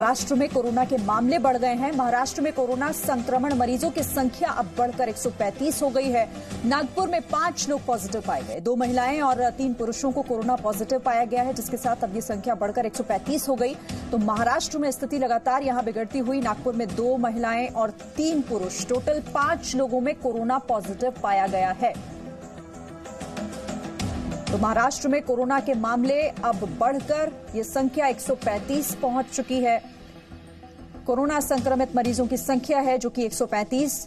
महाराष्ट्र में कोरोना के मामले बढ़ गए हैं। महाराष्ट्र में कोरोना संक्रमण मरीजों की संख्या अब बढ़कर 135 हो गई है। नागपुर में 5 लोग पॉजिटिव पाए गए, 2 महिलाएं और 3 पुरुषों को कोरोना पॉजिटिव पाया गया है, जिसके साथ अब ये संख्या बढ़कर 135 हो गई। तो महाराष्ट्र में स्थिति लगातार यहां बिगड़ती हुई। नागपुर में 2 महिलाएं और 3 पुरुष, टोटल 5 लोगों में कोरोना पॉजिटिव पाया गया है। तो महाराष्ट्र में कोरोना के मामले अब बढ़कर ये संख्या 135 पहुंच चुकी है। कोरोना संक्रमित मरीजों की संख्या है जो कि 135।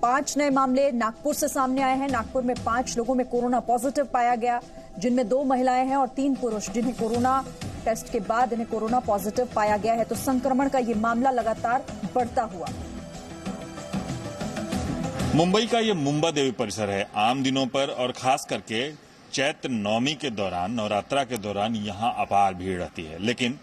5 नए मामले नागपुर से सामने आए हैं। नागपुर में 5 लोगों में कोरोना पॉजिटिव पाया गया, जिनमें 2 महिलाएं हैं और 3 पुरुष, जिन्हें कोरोना टेस्ट के बाद इन्हें कोरोना पॉजिटिव पाया गया है। तो संक्रमण का ये मामला लगातार बढ़ता हुआ। मुंबई का ये मुंबा देवी परिसर है। आम दिनों पर और खास करके चैत्र नवमी के दौरान, नवरात्रा के दौरान यहाँ अपार भीड़ रहती है, लेकिन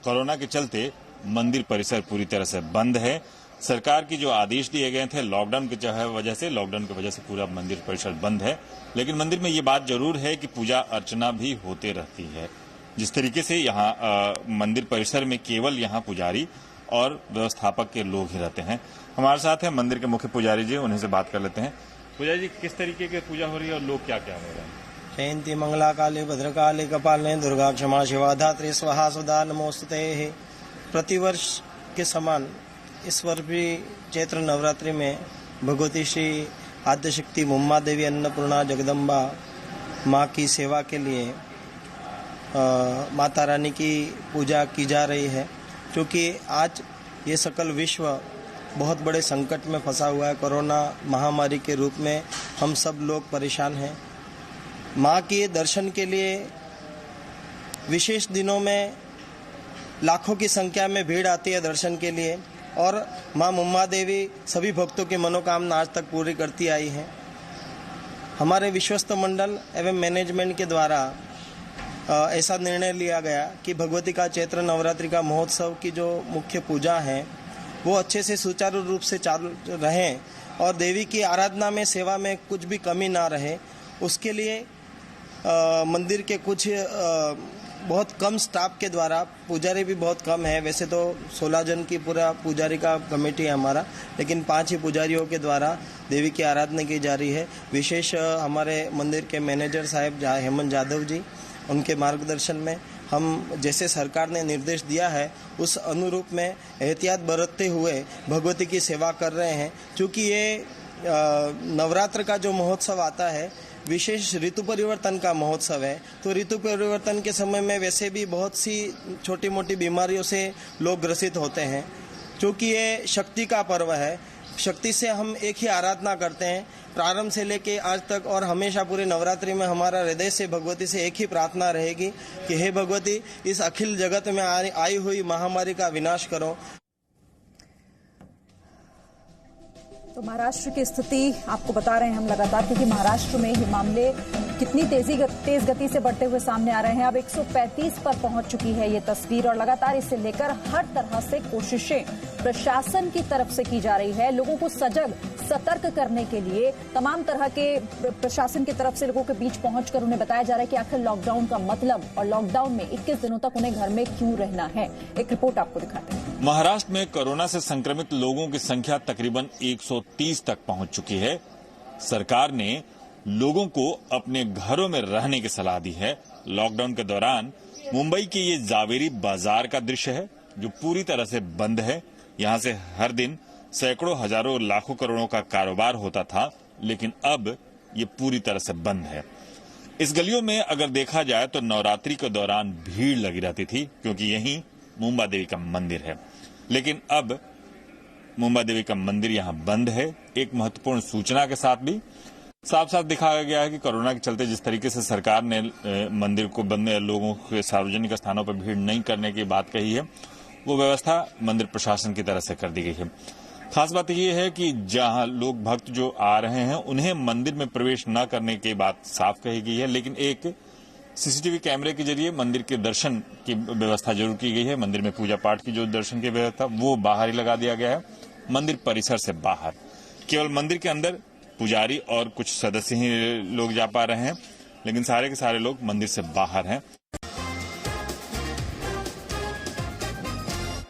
कोरोना के चलते मंदिर परिसर पूरी तरह से बंद है। सरकार की जो आदेश दिए गए थे लॉकडाउन की वजह से पूरा मंदिर परिसर बंद है। लेकिन मंदिर में ये बात जरूर है कि पूजा अर्चना भी होते रहती है। जिस तरीके से यहाँ मंदिर परिसर में केवल यहाँ पुजारी और व्यवस्थापक के लोग ही रहते हैं। हमारे साथ है मंदिर के मुख्य पुजारी जी, उन्हीं से बात कर लेते हैं। पुजारी जी, किस तरीके की पूजा हो रही है और लोग क्या क्या हो रहे हैं? जयंती मंगला काली भद्रकाली कपालिनी दुर्गा क्षमा शिवा धात्री स्वाहा सुधा नमोस्तुते। प्रतिवर्ष के समान इस वर्ष भी चैत्र नवरात्रि में भगवती श्री आद्यशक्ति मुम्मा देवी अन्नपूर्णा जगदम्बा माँ की सेवा के लिए माता रानी की पूजा की जा रही है, क्योंकि आज ये सकल विश्व बहुत बड़े संकट में फंसा हुआ है। कोरोना महामारी के रूप में हम सब लोग परेशान हैं। माँ के दर्शन के लिए विशेष दिनों में लाखों की संख्या में भीड़ आती है दर्शन के लिए, और माँ मुम्मा देवी सभी भक्तों की मनोकामना आज तक पूरी करती आई है। हमारे विश्वस्त मंडल एवं मैनेजमेंट के द्वारा ऐसा निर्णय लिया गया कि भगवती का चैत्र नवरात्रि का महोत्सव की जो मुख्य पूजा है वो अच्छे से सुचारू रूप से चालू रहे और देवी की आराधना में, सेवा में कुछ भी कमी ना रहे। उसके लिए मंदिर के कुछ बहुत कम स्टाफ के द्वारा, पुजारी भी बहुत कम है, वैसे तो 16 जन की पूरा पुजारी का कमेटी है हमारा, लेकिन 5 ही पुजारियों के द्वारा देवी की आराधना की जा रही है। विशेष हमारे मंदिर के मैनेजर साहब हेमंत यादव जी, उनके मार्गदर्शन में हम जैसे सरकार ने निर्देश दिया है उस अनुरूप में एहतियात बरतते हुए भगवती की सेवा कर रहे हैं। क्योंकि ये नवरात्र का जो महोत्सव आता है विशेष ऋतु परिवर्तन का महोत्सव है, तो ऋतु परिवर्तन के समय में वैसे भी बहुत सी छोटी मोटी बीमारियों से लोग ग्रसित होते हैं। क्योंकि ये शक्ति का पर्व है, शक्ति से हम एक ही आराधना करते हैं प्रारंभ से लेके आज तक, और हमेशा पूरे नवरात्रि में हमारा हृदय से भगवती से एक ही प्रार्थना रहेगी कि हे भगवती, इस अखिल जगत में आई हुई महामारी का विनाश करो। तो महाराष्ट्र की स्थिति आपको बता रहे हैं हम लगातार, क्योंकि महाराष्ट्र में ये मामले कितनी तेज गति से बढ़ते हुए सामने आ रहे हैं। अब 135 पर पहुंच चुकी है ये तस्वीर, और लगातार इसे लेकर हर तरह से कोशिशें प्रशासन की तरफ से की जा रही है। लोगों को सतर्क करने के लिए तमाम तरह के प्रशासन की तरफ से लोगों के बीच पहुंचकर उन्हें बताया जा रहा है कि आखिर लॉकडाउन का मतलब और लॉकडाउन में 21 दिनों तक उन्हें घर में क्यों रहना है। एक रिपोर्ट आपको दिखाते हैं। महाराष्ट्र में कोरोना से संक्रमित लोगों की संख्या तकरीबन 130 तक पहुंच चुकी है। सरकार ने लोगों को अपने घरों में रहने की सलाह दी है। लॉकडाउन के दौरान मुंबई के ये जावेरी बाजार का दृश्य है जो पूरी तरह से बंद है। यहाँ से हर दिन सैकड़ों, हजारों, लाखों, करोड़ों का कारोबार होता था, लेकिन अब ये पूरी तरह से बंद है। इस गलियों में अगर देखा जाए तो नवरात्रि के दौरान भीड़ लगी रहती थी, क्योंकि यहीं मुंबा देवी का मंदिर है। लेकिन अब मुंबा देवी का मंदिर यहाँ बंद है। एक महत्वपूर्ण सूचना के साथ भी साफ साफ दिखाया गया है कि कोरोना के चलते जिस तरीके से सरकार ने मंदिर को बंद, लोगों के सार्वजनिक स्थानों पर भीड़ नहीं करने की बात कही है, वो व्यवस्था मंदिर प्रशासन की तरफ से कर दी गई है। खास बात यह है कि जहां लोग भक्त जो आ रहे हैं उन्हें मंदिर में प्रवेश न करने की बात साफ कही गई है, लेकिन एक सीसीटीवी कैमरे के जरिए मंदिर के दर्शन की व्यवस्था जरूर की गई है। मंदिर में पूजा पाठ की जो दर्शन की व्यवस्था वो बाहर ही लगा दिया गया है, मंदिर परिसर से बाहर। केवल मंदिर के अंदर पुजारी और कुछ सदस्य ही लोग जा पा रहे हैं, लेकिन सारे के सारे लोग मंदिर से बाहर हैं।